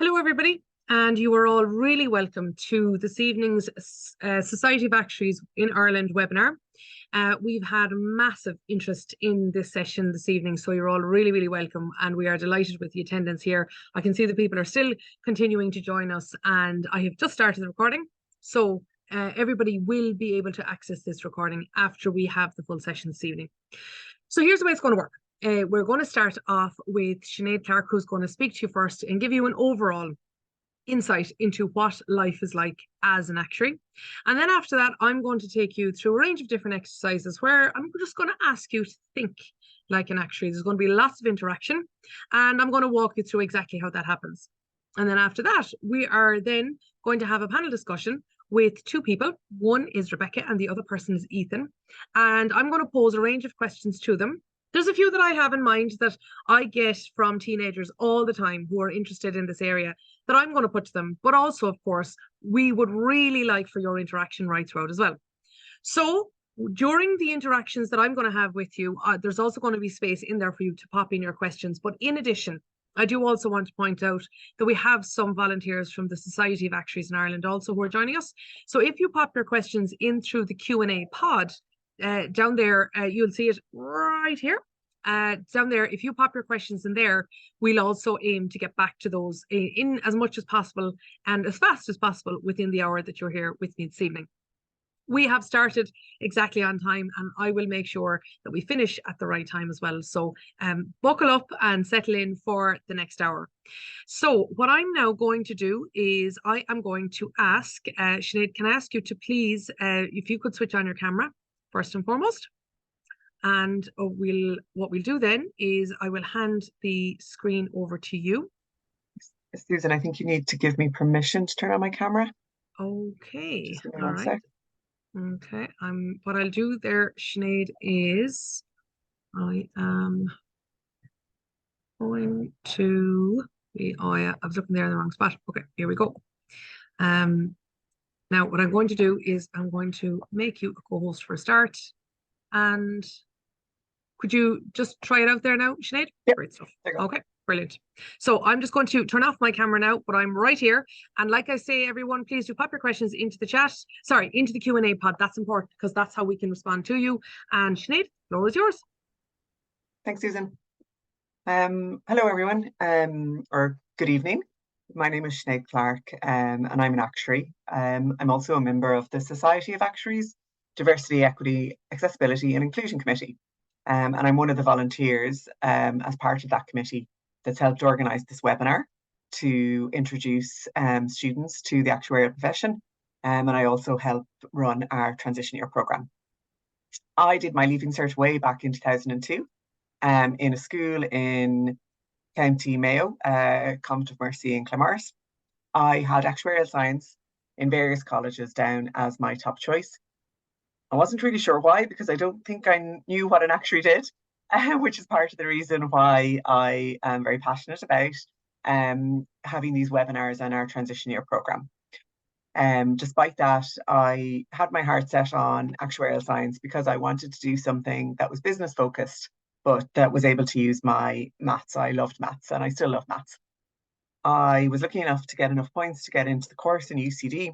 Hello, everybody, and you are all really welcome to this evening's Society of Actuaries in Ireland webinar. We've had massive interest in this session this evening, so you're all really, really welcome, and we are delighted with the attendance here. I can see that people are still continuing to join us, and I have just started the recording, so everybody will be able to access this recording after we have the full session this evening. So here's the way it's going to work. We're going to start off with Sinead Clarke, who's going to speak to you first and give you an overall insight into what life is like as an actuary. And then after that, I'm going to take you through a range of different exercises where I'm just going to ask you to think like an actuary. There's going to be lots of interaction, and I'm going to walk you through exactly how that happens. And then after that, we are then going to have a panel discussion with two people. One is Rebecca and the other person is Ethan. And I'm going to pose a range of questions to them. There's a few that I have in mind that I get from teenagers all the time who are interested in this area that I'm going to put to them. But also, of course, we would really like for your interaction right throughout as well. So during the interactions that I'm going to have with you, there's also going to be space in there for you to pop in your questions. But in addition, I do also want to point out that we have some volunteers from the Society of Actuaries in Ireland also who are joining us. So if you pop your questions in through the Q&A pod, down there, you'll see it right here. Down there, if you pop your questions in there, we'll also aim to get back to those in as much as possible and as fast as possible within the hour that you're here with me this evening. We have started exactly on time, and I will make sure that we finish at the right time as well. So buckle up and settle in for the next hour. So what I'm now going to do is I am going to ask, Sinead, can I ask you to please, if you could switch on your camera first and foremost. And what we'll do then is I will hand the screen over to you. Susan, I think you need to give me permission to turn on my camera. Okay. Just give me All one right. sec. Okay. What I'll do there, Sinead, is I am going to oh yeah, I was looking there in the wrong spot. Okay, here we go. Now what I'm going to do is I'm going to make you a co-host for a start. And could you just try it out there now, Sinead? Yep. Great stuff. Okay, brilliant. So I'm just going to turn off my camera now, but I'm right here. And like I say, everyone, please do pop your questions into the chat. Sorry, into the Q&A pod. That's important because that's how we can respond to you. And Sinead, the floor is yours. Thanks, Susan. Hello, everyone, or good evening. My name is Sinead Clarke, and I'm an actuary. I'm also a member of the Society of Actuaries, Diversity, Equity, Accessibility and Inclusion Committee. And I'm one of the volunteers as part of that committee that's helped organise this webinar to introduce students to the actuarial profession. And I also help run our transition year programme. I did my Leaving Cert way back in 2002 in a school in County Mayo, Convent of Mercy in Clarke. I had actuarial science in various colleges down as my top choice. I wasn't really sure why, because I don't think I knew what an actuary did, which is part of the reason why I am very passionate about having these webinars on our transition year programme. Despite that, I had my heart set on actuarial science because I wanted to do something that was business focused, but that was able to use my maths. I loved maths and I still love maths. I was lucky enough to get enough points to get into the course in UCD,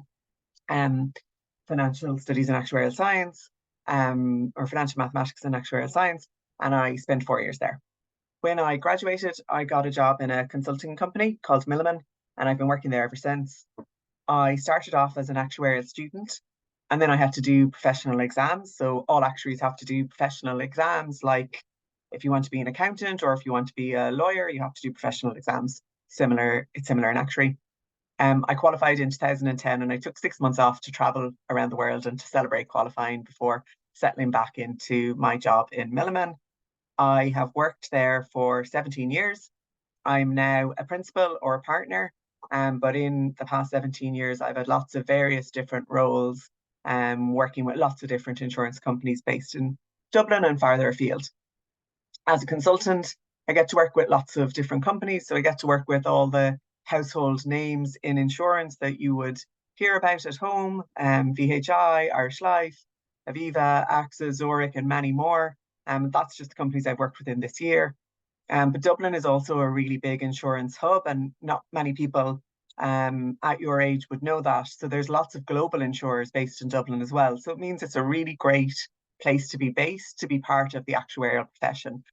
Financial Studies and Actuarial Science, or Financial Mathematics and Actuarial Science, and I spent 4 years there. When I graduated, I got a job in a consulting company called Milliman, and I've been working there ever since. I started off as an actuarial student, and then I had to do professional exams. So all actuaries have to do professional exams, like if you want to be an accountant or if you want to be a lawyer, you have to do professional exams. It's similar in actuary. I qualified in 2010 and I took 6 months off to travel around the world and to celebrate qualifying before settling back into my job in Milliman. I have worked there for 17 years. I'm now a principal or a partner, but in the past 17 years, I've had lots of various different roles, working with lots of different insurance companies based in Dublin and farther afield. As a consultant, I get to work with lots of different companies. So I get to work with all the household names in insurance that you would hear about at home, VHI, Irish Life, Aviva, AXA, Zurich, and many more. That's just the companies I've worked with in this year. But Dublin is also a really big insurance hub, and not many people at your age would know that. So there's lots of global insurers based in Dublin as well. So it means it's a really great place to be based, to be part of the actuarial profession.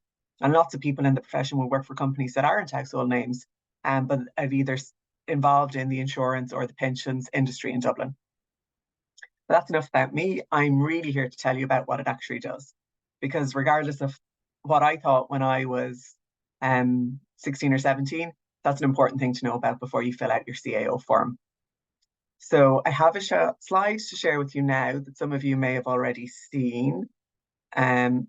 And lots of people in the profession will work for companies that aren't household names, but have either involved in the insurance or the pensions industry in Dublin. But that's enough about me. I'm really here to tell you about what it actually does. Because regardless of what I thought when I was 16 or 17, that's an important thing to know about before you fill out your CAO form. So I have a slide to share with you now that some of you may have already seen. Yeah,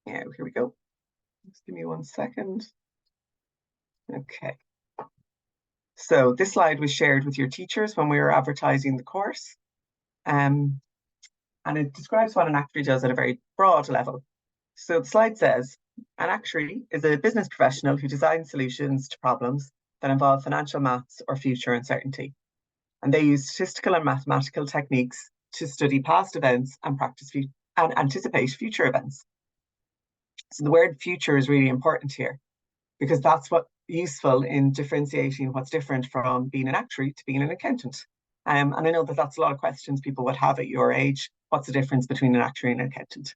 here we go. Just give me 1 second. Okay. So this slide was shared with your teachers when we were advertising the course. And it describes what an actuary does at a very broad level. So the slide says, an actuary is a business professional who designs solutions to problems that involve financial maths or future uncertainty. And they use statistical and mathematical techniques to study past events and and anticipate future events. So the word future is really important here, because that's what's useful in differentiating what's different from being an actuary to being an accountant. And I know that that's a lot of questions people would have at your age. What's the difference between an actuary and an accountant?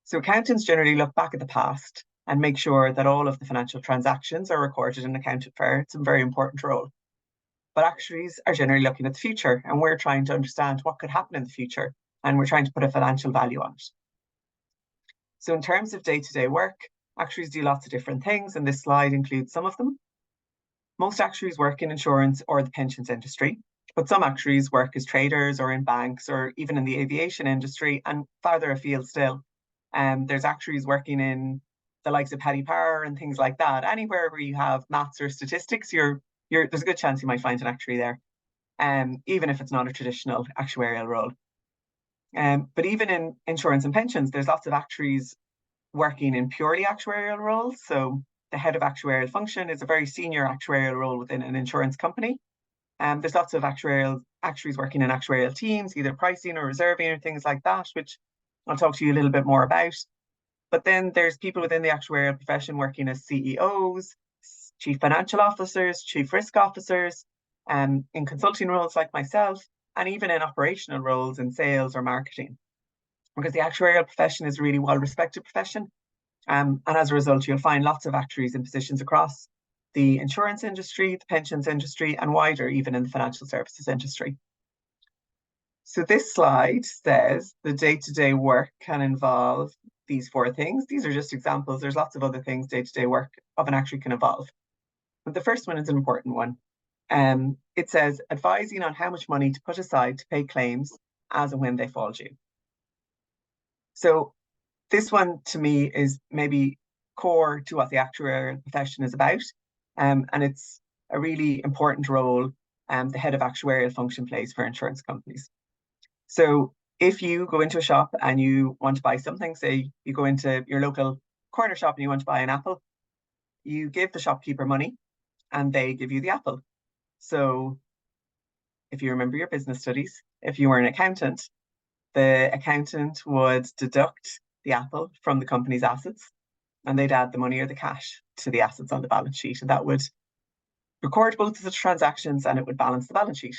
So accountants generally look back at the past and make sure that all of the financial transactions are recorded and accounted for. It's a very important role. But actuaries are generally looking at the future, and we're trying to understand what could happen in the future, and we're trying to put a financial value on it. So in terms of day-to-day work, actuaries do lots of different things, and this slide includes some of them. Most actuaries work in insurance or the pensions industry, but some actuaries work as traders or in banks or even in the aviation industry, and farther afield still. There's actuaries working in the likes of petty power and things like that. Anywhere where you have maths or statistics, there's a good chance you might find an actuary there, even if it's not a traditional actuarial role. But even in insurance and pensions, there's lots of actuaries working in purely actuarial roles. So the head of actuarial function is a very senior actuarial role within an insurance company. There's lots of actuaries working in actuarial teams, either pricing or reserving or things like that, which I'll talk to you a little bit more about. But then there's people within the actuarial profession working as CEOs, chief financial officers, chief risk officers, in consulting roles like myself, and even in operational roles in sales or marketing. Because the actuarial profession is a really well-respected profession. And as a result, you'll find lots of actuaries in positions across the insurance industry, the pensions industry, and wider, even in the financial services industry. So this slide says the day-to-day work can involve these 4 things. These are just examples. There's lots of other things day-to-day work of an actuary can involve. But the first one is an important one. It says advising on how much money to put aside to pay claims as and when they fall due. So this one to me is maybe core to what the actuarial profession is about. And it's a really important role the head of actuarial function plays for insurance companies. So if you go into a shop and you want to buy something, say you go into your local corner shop and you want to buy an apple, you give the shopkeeper money and they give you the apple. So if you remember your business studies, if you were an accountant, the accountant would deduct the apple from the company's assets, and they'd add the money or the cash to the assets on the balance sheet, and that would record both of the transactions and it would balance the balance sheet.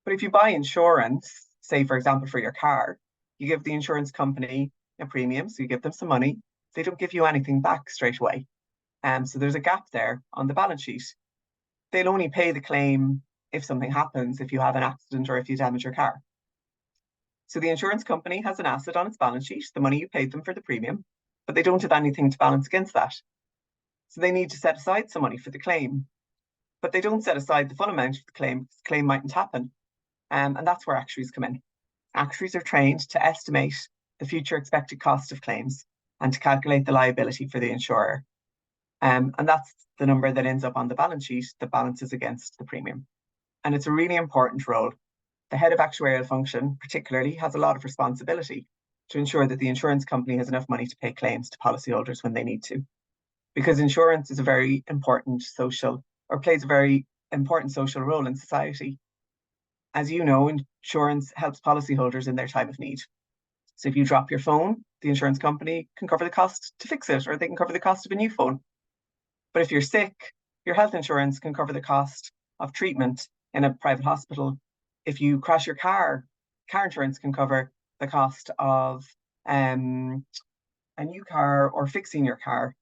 But if you buy insurance, say for example for your car, you give the insurance company a premium, so you give them some money. They don't give you anything back straight away. So there's a gap there on the balance sheet. They'll only pay the claim if something happens, if you have an accident or if you damage your car. So the insurance company has an asset on its balance sheet, the money you paid them for the premium, but they don't have anything to balance against that. So they need to set aside some money for the claim, but they don't set aside the full amount of the claim because the claim mightn't happen. And that's where actuaries come in. Actuaries are trained to estimate the future expected cost of claims and to calculate the liability for the insurer. And that's the number that ends up on the balance sheet that balances against the premium. And it's a really important role. The head of actuarial function, particularly, has a lot of responsibility to ensure that the insurance company has enough money to pay claims to policyholders when they need to. Because insurance is a very important plays a very important social role in society. as you know, insurance helps policyholders in their time of need. So if you drop your phone, the insurance company can cover the cost to fix it, or they can cover the cost of a new phone. But if you're sick, your health insurance can cover the cost of treatment in a private hospital. If you crash your car insurance can cover the cost of a new car or fixing your car.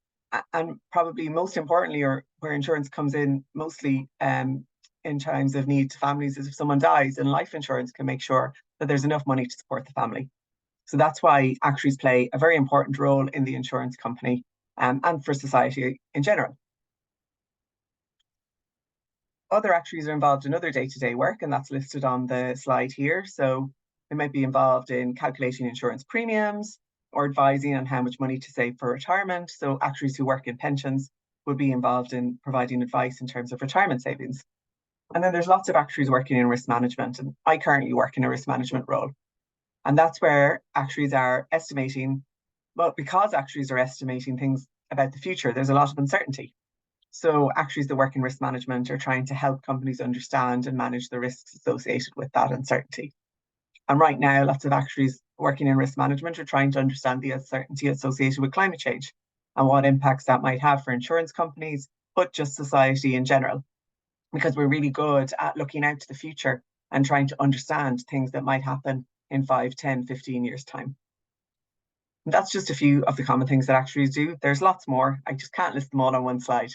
And probably most importantly, or where insurance comes in mostly in times of need to families, is if someone dies, and life insurance can make sure that there's enough money to support the family. So that's why actuaries play a very important role in the insurance company and for society in general. Other actuaries are involved in other day-to-day work, and that's listed on the slide here. So they might be involved in calculating insurance premiums or advising on how much money to save for retirement. So actuaries who work in pensions would be involved in providing advice in terms of retirement savings. And then there's lots of actuaries working in risk management, and I currently work in a risk management role. And that's where actuaries are estimating, well, because actuaries are estimating things about the future, there's a lot of uncertainty. So actuaries that work in risk management are trying to help companies understand and manage the risks associated with that uncertainty. And right now, lots of actuaries working in risk management are trying to understand the uncertainty associated with climate change and what impacts that might have for insurance companies, but just society in general. Because we're really good at looking out to the future and trying to understand things that might happen in 5, 10, 15 years' time. And that's just a few of the common things that actuaries do. There's lots more. I just can't list them all on one slide.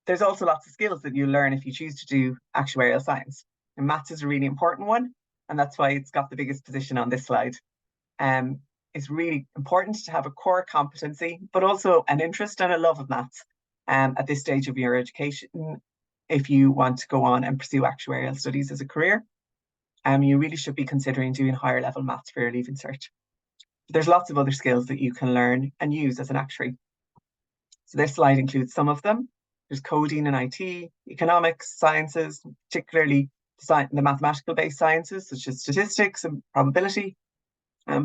There's also lots of skills that you learn if you choose to do actuarial science. And maths is a really important one, and that's why it's got the biggest position on this slide. It's really important to have a core competency, but also an interest and a love of maths at this stage of your education if you want to go on and pursue actuarial studies as a career. You really should be considering doing higher level maths for your Leaving Cert. There's lots of other skills that you can learn and use as an actuary. So this slide includes some of them. There's coding and IT, economics, sciences, particularly the mathematical based sciences such as statistics and probability,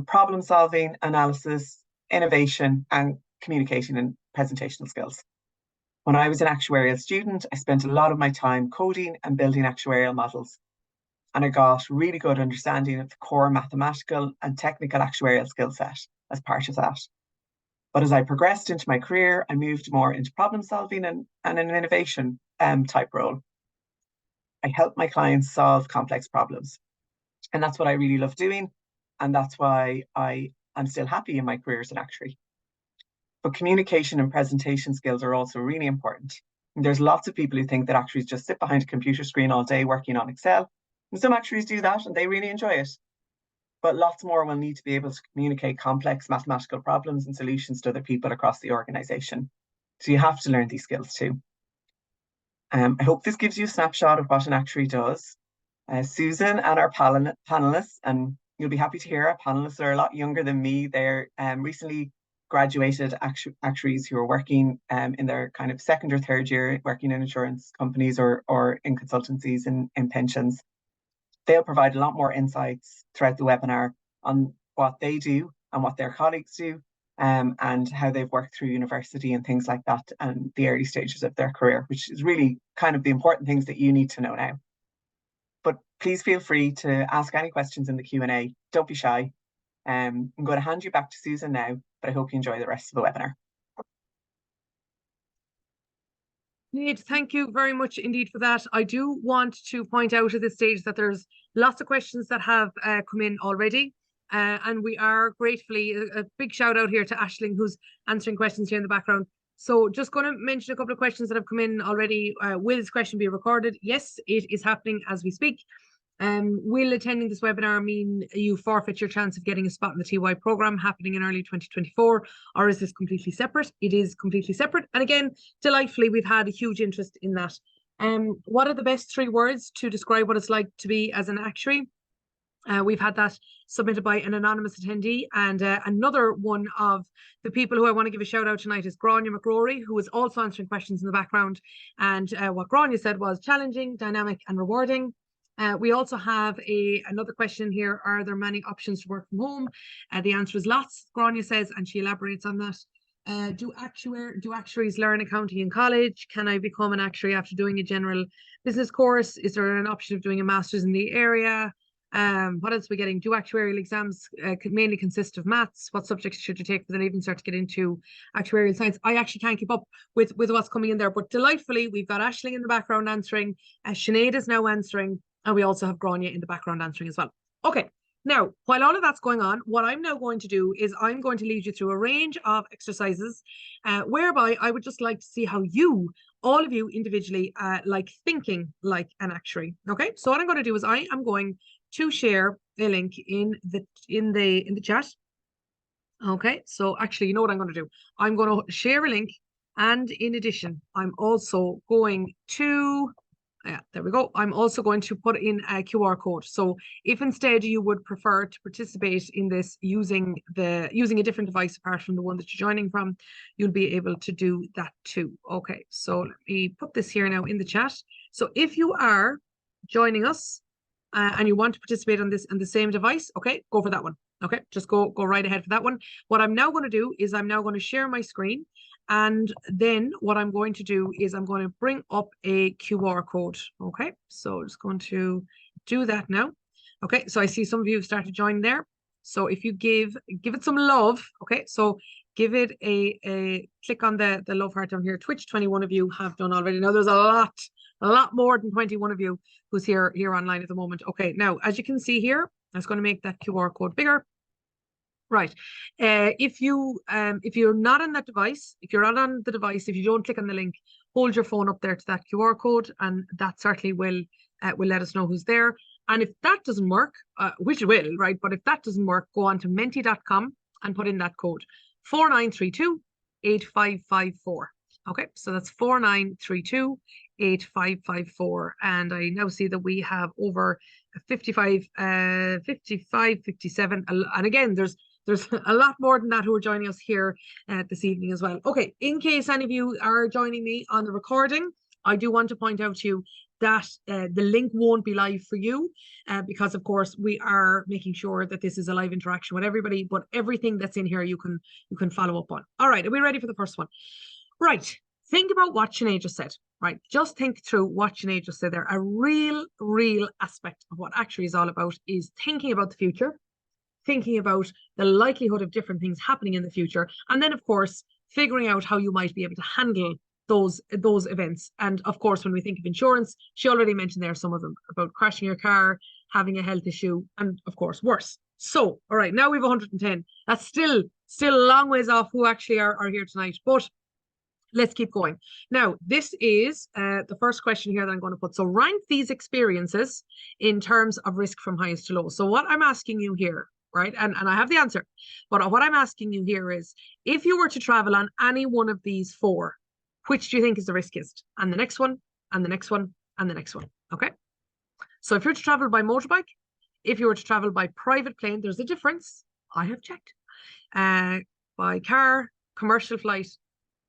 problem solving, analysis, innovation, and communication and presentational skills. When I was an actuarial student, I spent a lot of my time coding and building actuarial models. And I got really good understanding of the core mathematical and technical actuarial skill set as part of that. But as I progressed into my career, I moved more into problem solving and an innovation type role. I help my clients solve complex problems. And that's what I really love doing. And that's why I'm still happy in my career as an actuary. But communication and presentation skills are also really important. And there's lots of people who think that actuaries just sit behind a computer screen all day working on Excel. And some actuaries do that and they really enjoy it. But lots more will need to be able to communicate complex mathematical problems and solutions to other people across the organisation. So you have to learn these skills too. I hope this gives you a snapshot of what an actuary does. Susan and our panelists, and you'll be happy to hear our panelists are a lot younger than me. They're recently graduated actuaries who are working in their kind of second or third year working in insurance companies or in consultancies and in pensions. They'll provide a lot more insights throughout the webinar on what they do and what their colleagues do and how they've worked through university and things like that and the early stages of their career, which is really kind of the important things that you need to know now. But please feel free to ask any questions in the Q&A. Don't be shy. I'm going to hand you back to Susan now, but I hope you enjoy the rest of the webinar. Sinead, thank you very much indeed for that. I do want to point out at this stage that there's lots of questions that have come in already. And we are gratefully, a big shout out here to Aisling, who's answering questions here in the background. So just going to mention a couple of questions that have come in already. Will this question be recorded? Yes, it is happening as we speak. Will attending this webinar mean you forfeit your chance of getting a spot in the TY programme happening in early 2024, or is this completely separate? It is completely separate. And again, delightfully, we've had a huge interest in that. What are the best 3 words to describe what it's like to be as an actuary? We've had that submitted by an anonymous attendee, and another one of the people who I want to give a shout out tonight is Grania McRory, who is also answering questions in the background. And what Grania said was challenging, dynamic and rewarding. We also have another question here. Are there many options to work from home? The answer is lots, Grania says, and she elaborates on that. Do actuaries learn accounting in college? Can I become an actuary after doing a general business course? Is there an option of doing a master's in the area? What else are we getting? Do actuarial exams mainly consist of maths? What subjects should you take for the leaving cert to get into actuarial science? I actually can't keep up with what's coming in there, but delightfully, we've got Aisling in the background answering, Sinead is now answering, and we also have Grania in the background answering as well. Okay, now, while all of that's going on, what I'm now going to do is I'm going to lead you through a range of exercises whereby I would just like to see how you, all of you individually, like thinking like an actuary. Okay, so what I'm going to do is I am going to share a link in the chat. Okay, so actually, you know what I'm going to do? I'm going to share a link, and in addition, I'm also going to there we go. I'm also going to put in a QR code. So if instead you would prefer to participate in this using a different device apart from the one that you're joining from, you'll be able to do that too. Okay, so let me put this here now in the chat. So if you are joining us and you want to participate on this on the same device, okay, go for that one. Okay, just go right ahead for that one. What I'm now going to do is I'm now going to share my screen. And then what I'm going to do is I'm going to bring up a QR code. Okay, so just going to do that now. Okay, so I see some of you have started joining there. So if you give it some love, okay, so give it a click on the love heart down here. Twitch, 21 of you have done already. Now there's a lot more than 21 of you who's here online at the moment. Okay, now as you can see here, I was going to make that QR code bigger. Right. If you're not on that device, if you're not on the device, if you don't click on the link, hold your phone up there to that QR code, and that certainly will let us know who's there. And if that doesn't work, which it will, right? But if that doesn't work, go on to menti.com and put in that code 4932-8554. Okay, so that's 4932-8554. And I now see that we have over 55, 57. And again, there's a lot more than that who are joining us here this evening as well. Okay, in case any of you are joining me on the recording, I do want to point out to you that the link won't be live for you because, of course, we are making sure that this is a live interaction with everybody, but everything that's in here you can follow up on. All right, are we ready for the first one? Right, think about what Sinead just said. Right, just think through what Sinead just said there. A real aspect of what actuary is all about is thinking about the future, thinking about the likelihood of different things happening in the future, and then of course figuring out how you might be able to handle those events. And of course, when we think of insurance, she already mentioned there some of them about crashing your car, having a health issue, and of course worse. So all right, now we have 110. That's still a long ways off who actually are here tonight, but let's keep going. Now, this is the first question here that I'm going to put. So rank these experiences in terms of risk from highest to low. So what I'm asking you here, right, and I have the answer, but what I'm asking you here is, if you were to travel on any one of these four, which do you think is the riskiest? And the next one, and the next one, and the next one, okay? So if you're to travel by motorbike, if you were to travel by private plane, there's a difference. I have checked. By car, commercial flight,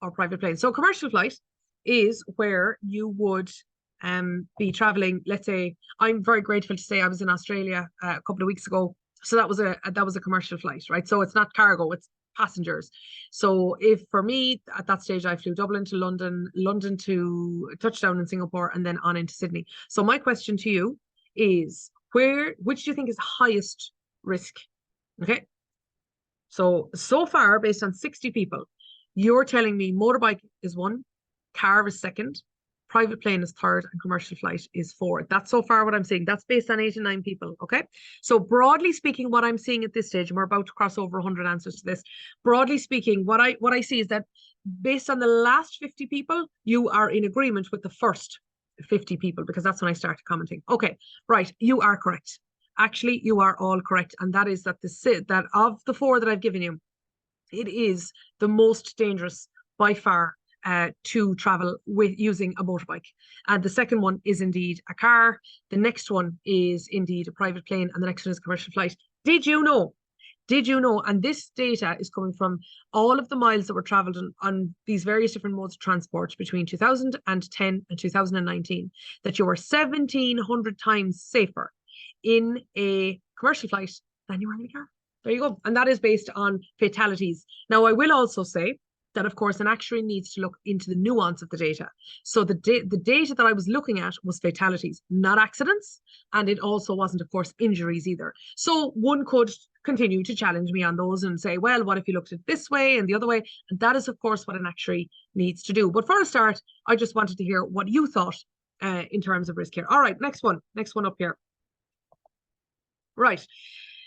or private plane. So commercial flight is where you would be traveling. Let's say, I'm very grateful to say I was in Australia a couple of weeks ago. So that was a commercial flight, right? So it's not cargo, it's passengers. So if for me at that stage I flew Dublin to London, London to touchdown in Singapore, and then on into Sydney. So my question to you is, which do you think is the highest risk? Okay. So far, based on 60 people, you're telling me motorbike is one, car is second, private plane is third, and commercial flight is fourth. That's so far what I'm saying. That's based on 89 people, okay? So broadly speaking, what I'm seeing at this stage, and we're about to cross over 100 answers to this, broadly speaking, what I see is that based on the last 50 people, you are in agreement with the first 50 people, because that's when I started commenting. Okay, right, you are correct. Actually, you are all correct. And that is that that of the four that I've given you, it is the most dangerous by far to travel with using a motorbike. And the second one is indeed a car. The next one is indeed a private plane. And the next one is a commercial flight. Did you know? And this data is coming from all of the miles that were traveled on these various different modes of transport between 2010 and 2019, that you were 1,700 times safer in a commercial flight than you were in a car. There you go. And that is based on fatalities. Now, I will also say that, of course, an actuary needs to look into the nuance of the data. So the data that I was looking at was fatalities, not accidents. And it also wasn't, of course, injuries either. So one could continue to challenge me on those and say, well, what if you looked at it this way and the other way? And that is, of course, what an actuary needs to do. But for a start, I just wanted to hear what you thought in terms of risk here. All right, next one up here. Right.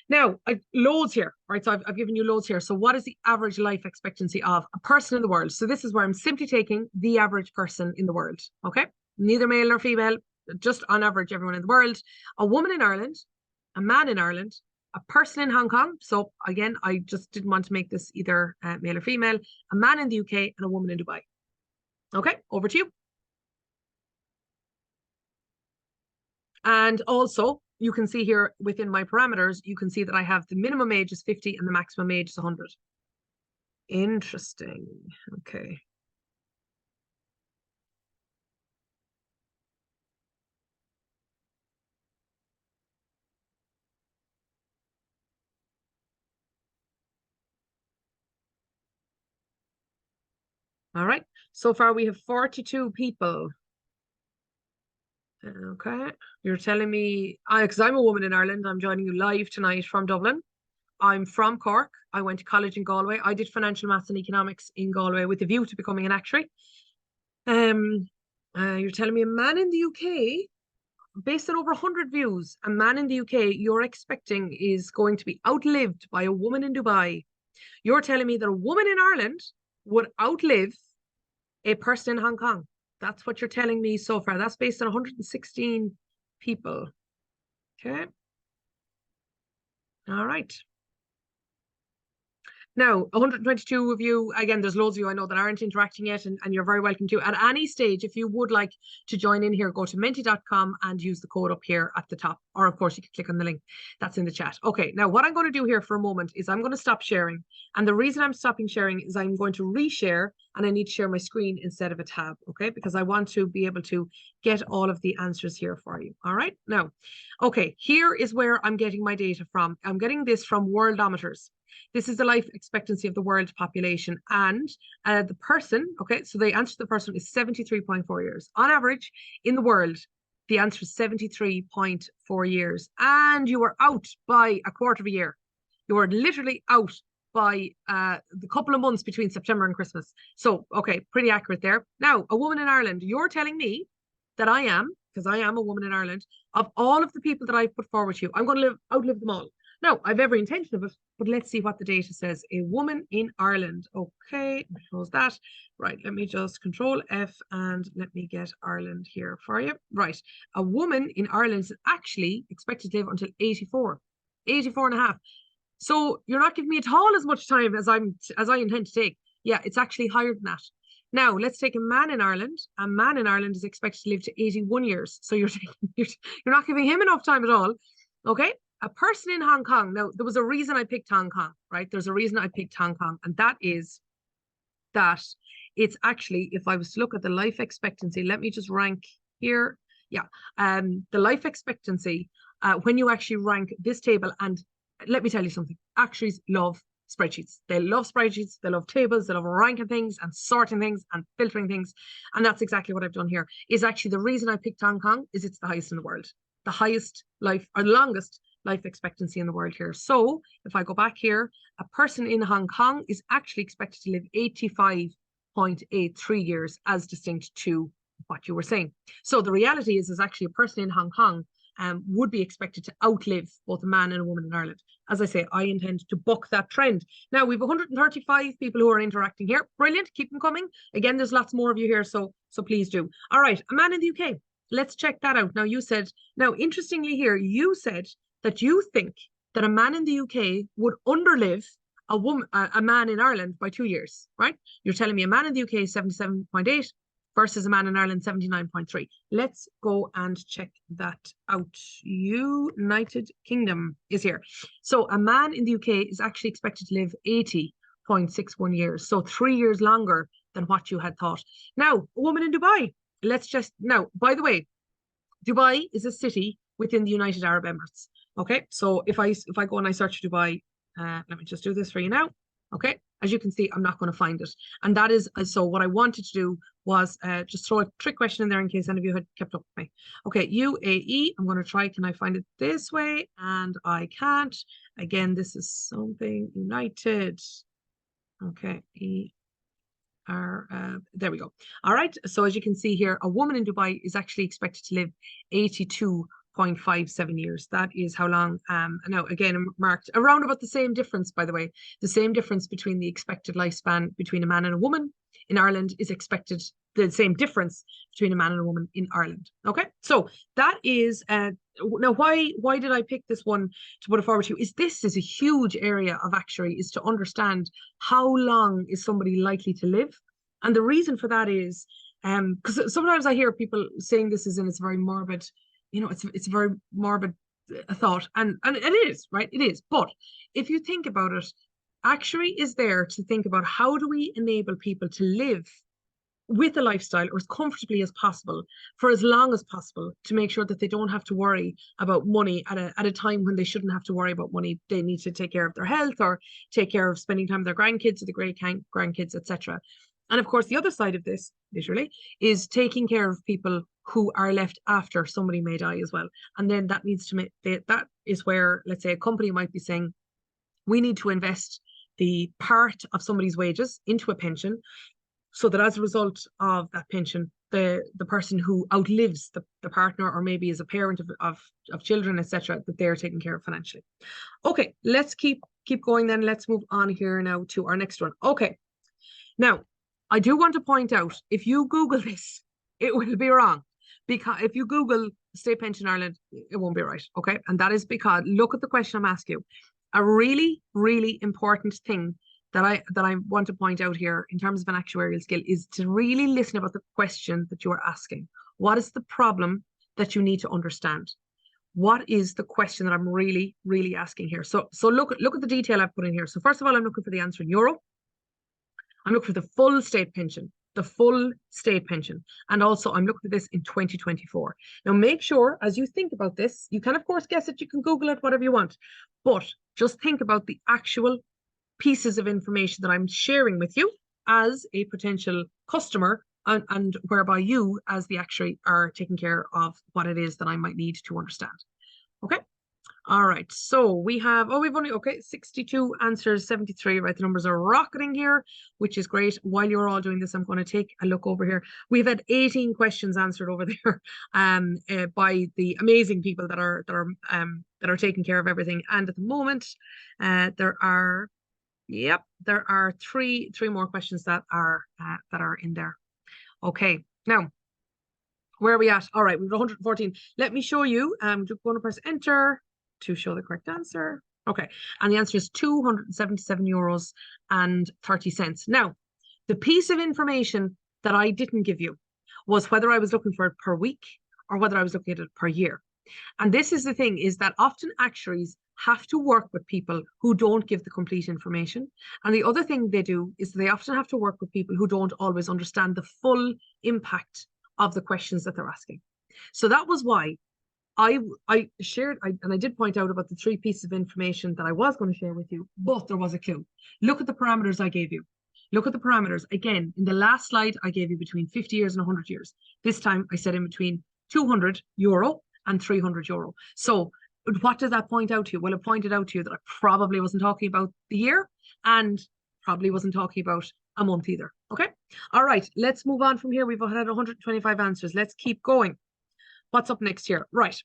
Now, loads here, right? So I've given you loads here. So what is the average life expectancy of a person in the world? So this is where I'm simply taking the average person in the world, okay? Neither male nor female, just on average, everyone in the world. A woman in Ireland, a man in Ireland, a person in Hong Kong. So again, I just didn't want to make this either male or female, a man in the UK and a woman in Dubai. Okay, over to you. And also, you can see here within my parameters, you can see that I have the minimum age is 50 and the maximum age is 100. Interesting. Okay. All right. So far we have 42 people. Okay. You're telling me, because I'm a woman in Ireland, I'm joining you live tonight from Dublin. I'm from Cork. I went to college in Galway. I did financial maths and economics in Galway with a view to becoming an actuary. You're telling me a man in the UK, based on over 100 views, a man in the UK you're expecting is going to be outlived by a woman in Dubai. You're telling me that a woman in Ireland would outlive a person in Hong Kong. That's what you're telling me so far. That's based on 116 people. Okay. All right. Now, 122 of you, again, there's loads of you I know that aren't interacting yet, and you're very welcome to. At any stage, if you would like to join in here, go to menti.com and use the code up here at the top. Or, of course, you can click on the link that's in the chat. Okay, now what I'm going to do here for a moment is I'm going to stop sharing. And the reason I'm stopping sharing is I'm going to reshare, and I need to share my screen instead of a tab, okay? Because I want to be able to get all of the answers here for you, all right? Now, okay, here is where I'm getting my data from. I'm getting this from Worldometers. This is the life expectancy of the world population, and the person, okay, so the answer to the person is 73.4 years. On average, in the world, the answer is 73.4 years, and you were out by a quarter of a year. You were literally out by the couple of months between September and Christmas. So, okay, pretty accurate there. Now, a woman in Ireland, you're telling me that I am, because I am a woman in Ireland, of all of the people that I've put forward to you, I'm going to outlive them all. No, I've every intention of it, but let's see what the data says. A woman in Ireland. Okay, close that. Right, let me just Control F and let me get Ireland here for you. Right, a woman in Ireland is actually expected to live until 84, 84 and a half. So you're not giving me at all as much time as I intend to take. Yeah, it's actually higher than that. Now, let's take a man in Ireland. A man in Ireland is expected to live to 81 years. So you're not giving him enough time at all. Okay, a person in Hong Kong. Now, there was a reason I picked Hong Kong, right? There's a reason I picked Hong Kong, and that is that it's actually, if I was to look at the life expectancy, let me just rank here. Yeah, the life expectancy, when you actually rank this table, and let me tell you something, actuaries love spreadsheets. They love spreadsheets, they love tables, they love ranking things and sorting things and filtering things. And that's exactly what I've done here. Is actually the reason I picked Hong Kong is it's the highest in the world. The highest life, or longest life expectancy in the world here. So if I go back here, a person in Hong Kong is actually expected to live 85.83 years, as distinct to what you were saying. So the reality is actually a person in Hong Kong would be expected to outlive both a man and a woman in Ireland. As I say, I intend to buck that trend. Now, we have 135 people who are interacting here. Brilliant. Keep them coming. Again, there's lots more of you here, so please do. All right, a man in the UK. Let's check that out. Now, interestingly here, you said that you think that a man in the UK would underlive a man in Ireland by 2 years, right? You're telling me a man in the UK is 77.8 versus a man in Ireland 79.3. Let's go and check that out. United Kingdom is here. So a man in the UK is actually expected to live 80.61 years. So 3 years longer than what you had thought. Now, a woman in Dubai. Now, by the way, Dubai is a city within the United Arab Emirates. Okay, so if I go and I search Dubai, let me just do this for you now. Okay, As you can see, I'm not going to find it. And that is, so what I wanted to do was just throw a trick question in there in case any of you had kept up with me. Okay, UAE, I'm going to try, can I find it this way? And I can't. Again, this is something United. Okay, there we go. All right, so as you can see here, a woman in Dubai is actually expected to live 82.57 years. That is how long, now again, marked around about the same difference, by the way, the same difference between the expected lifespan between a man and a woman in Ireland is expected, the same difference between a man and a woman in Ireland. Okay, so that is, now why did I pick this one to put it forward to you, is this is a huge area of actuary, is to understand how long is somebody likely to live. And the reason for that is, because sometimes I hear people saying this is, and it's very morbid, it's a very morbid thought, and it is, right? It is. But if you think about it, actuary is there to think about how do we enable people to live with a lifestyle or as comfortably as possible for as long as possible, to make sure that they don't have to worry about money at a time when they shouldn't have to worry about money. They need to take care of their health or take care of spending time with their grandkids or the great grandkids, etc. And of course, the other side of this, literally, is taking care of people who are left after somebody may die as well. And then that needs to make, that is where, let's say, a company might be saying, we need to invest the part of somebody's wages into a pension, so that as a result of that pension, the person who outlives the partner, or maybe is a parent of children, etc., that they're taken care of financially. Okay, let's keep going then. Let's move on here now to our next one. Okay, now I do want to point out, if you Google this, it will be wrong. Because if you Google state pension Ireland, it won't be right. Okay, and that is because, look at the question I'm asking you. A really, really important thing that I want to point out here in terms of an actuarial skill is to really listen about the question that you are asking. What is the problem that you need to understand? What is the question that I'm really, really asking here? So look at the detail I've put in here. So first of all, I'm looking for the answer in euro. I'm looking for the full state pension, And also I'm looking for this in 2024. Now make sure, as you think about this, you can of course guess it, you can Google it, whatever you want, but just think about the actual pieces of information that I'm sharing with you as a potential customer, and whereby you as the actuary are taking care of what it is that I might need to understand. Okay. All right, so we have, we've only, 62 answers, 73, right? The numbers are rocketing here, which is great. While you're all doing this, I'm going to take a look over here. We've had 18 questions answered over there by the amazing people that are taking care of everything. And at the moment, there are three more questions that are in there. Okay, now where are we at? All right, we've 114. Let me show you. I'm just going to press enter to show the correct answer. Okay, and the answer is €277.30. Now, the piece of information that I didn't give you was whether I was looking for it per week or whether I was looking at it per year. And this is the thing, is that often actuaries have to work with people who don't give the complete information. And the other thing they do is they often have to work with people who don't always understand the full impact of the questions that they're asking. So that was why I shared, and I did point out about the three pieces of information that I was going to share with you, but there was a clue. Look at the parameters I gave you. Look at the parameters. Again, in the last slide, I gave you between 50 years and 100 years. This time I said in between €200 and €300. So what does that point out to you? Well, it pointed out to you that I probably wasn't talking about the year, and probably wasn't talking about a month either. Okay. All right. Let's move on from here. We've had 125 answers. Let's keep going. What's up next here? Right.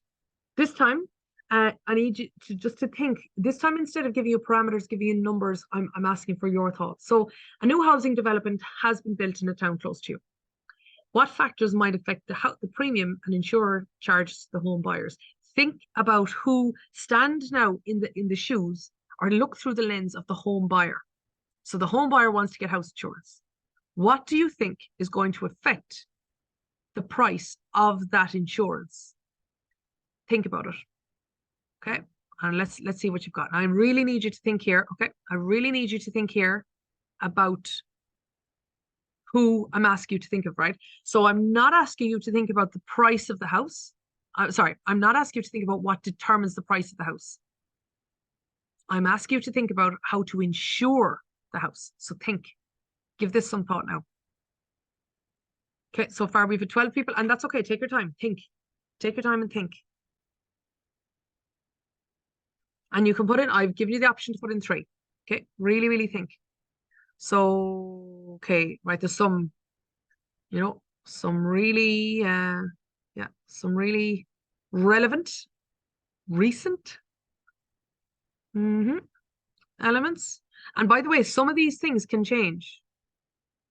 This time, I need you to just to think. This time, instead of giving you parameters, giving you numbers, I'm asking for your thoughts. So a new housing development has been built in a town close to you. What factors might affect the premium an insurer charges the home buyers? Think about who stand now in the shoes, or look through the lens of the home buyer. So the home buyer wants to get house insurance. What do you think is going to affect the price of that insurance? Think about it. Okay. And let's see what you've got. Now, I really need you to think here. Okay. I really need you to think here about who I'm asking you to think of, right? So I'm not asking you to think about the price of the house. Sorry, I'm not asking you to think about what determines the price of the house. I'm asking you to think about how to insure the house. So think, give this some thought now. Okay, so far we've had 12 people, and that's okay. Take your time, think. Take your time and think. And you can put in, I've given you the option to put in 3. Okay, really, really think. So, okay, right, there's some, some really, some really relevant, recent elements. And by the way, some of these things can change.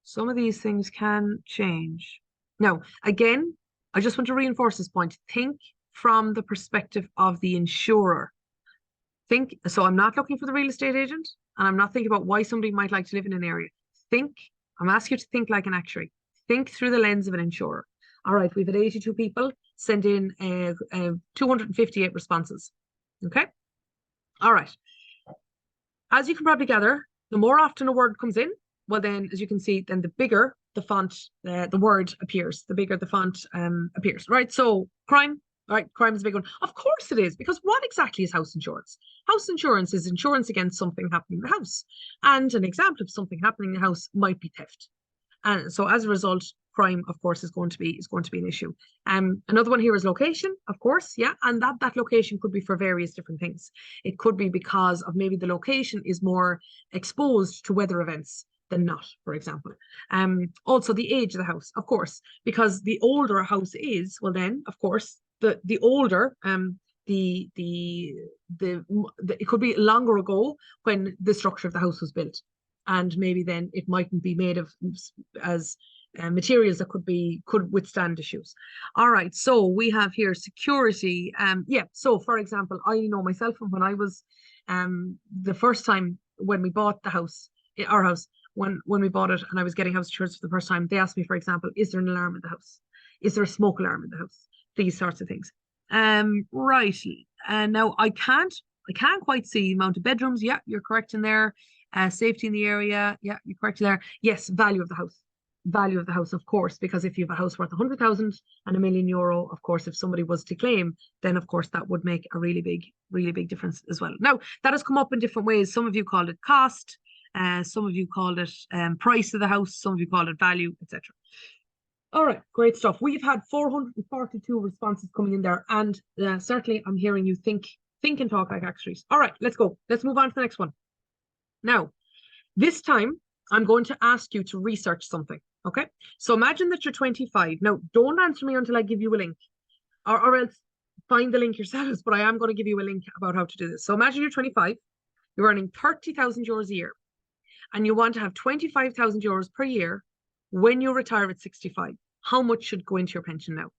Some of these things can change. Now, again, I just want to reinforce this point. Think from the perspective of the insurer. Think, so I'm not looking for the real estate agent, and I'm not thinking about why somebody might like to live in an area. Think, I'm asking you to think like an actuary. Think through the lens of an insurer. All right, we've had 82 people send in 258 responses. Okay. All right. As you can probably gather, the more often a word comes in, well then, as you can see, then the bigger the font, the word appears, the bigger the font appears, right? So crime, right? Crime is a big one. Of course it is, because what exactly is house insurance? House insurance is insurance against something happening in the house. And an example of something happening in the house might be theft. And so as a result, crime, of course, is going to be an issue. Another one here is location, of course, yeah, and that location could be for various different things. It could be because of maybe the location is more exposed to weather events than not, for example. Also the age of the house, of course, because the older a house is, well then, of course, the older it could be longer ago when the structure of the house was built, and maybe then it mightn't be made of as materials that could withstand issues. All right, so we have here security. Yeah, so for example, I know myself from when I was the first time when we bought the house, our house, when we bought it and I was getting house insurance for the first time, they asked me, for example, is there an alarm in the house? Is there a smoke alarm in the house? These sorts of things. Right. And now I can't quite see the amount of bedrooms. Yeah, you're correct in there. Safety in the area. Yeah, you're correct there. Yes, value of the house. Value of the house, of course, because if you have a house worth 100,000 and €1,000,000, of course, if somebody was to claim, then of course that would make a really big difference as well. Now, that has come up in different ways. Some of you called it cost, some of you called it price of the house, some of you called it value, etc. All right, great stuff. We've had 442 responses coming in there, and certainly I'm hearing you think and talk like actuaries. All right, let's go. Let's move on to the next one. Now, this time I'm going to ask you to research something. Okay, so imagine that you're 25. Now, don't answer me until I give you a link, or else find the link yourselves, but I am going to give you a link about how to do this. So imagine you're 25, you're earning €30,000 a year, and you want to have €25,000 per year when you retire at 65. How much should go into your pension now?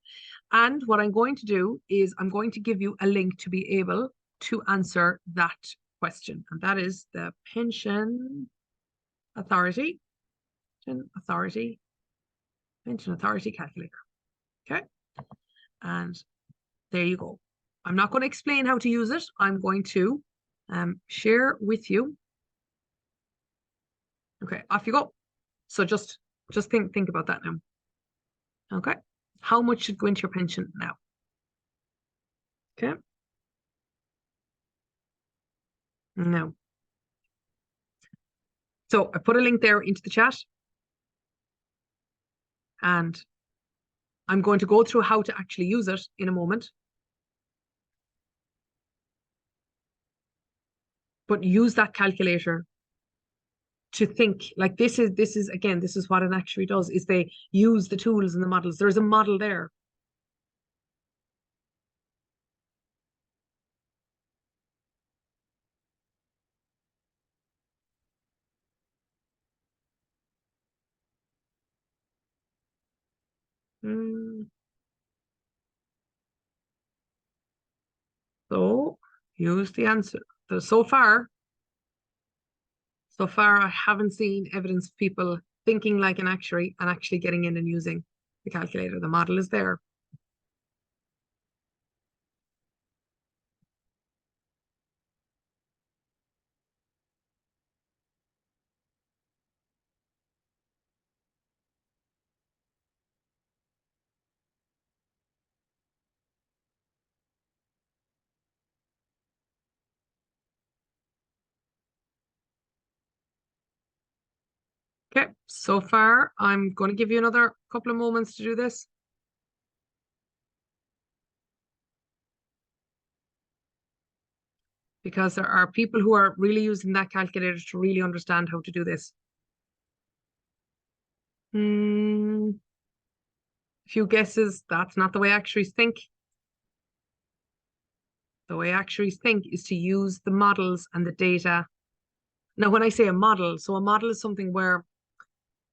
And what I'm going to do is I'm going to give you a link to be able to answer that question. And that is the Pension Authority calculator. Okay. And there you go. I'm not going to explain how to use it. I'm going to share with you. Okay, off you go. So just think about that now. Okay. How much should go into your pension now? Okay. No. So I put a link there into the chat, and I'm going to go through how to actually use it in a moment. But use that calculator to think. Like this is again, this is what an actuary does, is they use the tools and the models. There's a model there. So use the answer. So far, I haven't seen evidence of people thinking like an actuary and actually getting in and using the calculator. The model is there. Okay, so far, I'm going to give you another couple of moments to do this. Because there are people who are really using that calculator to really understand how to do this. A few guesses. That's not the way actuaries think. The way actuaries think is to use the models and the data. Now, when I say a model, so a model is something where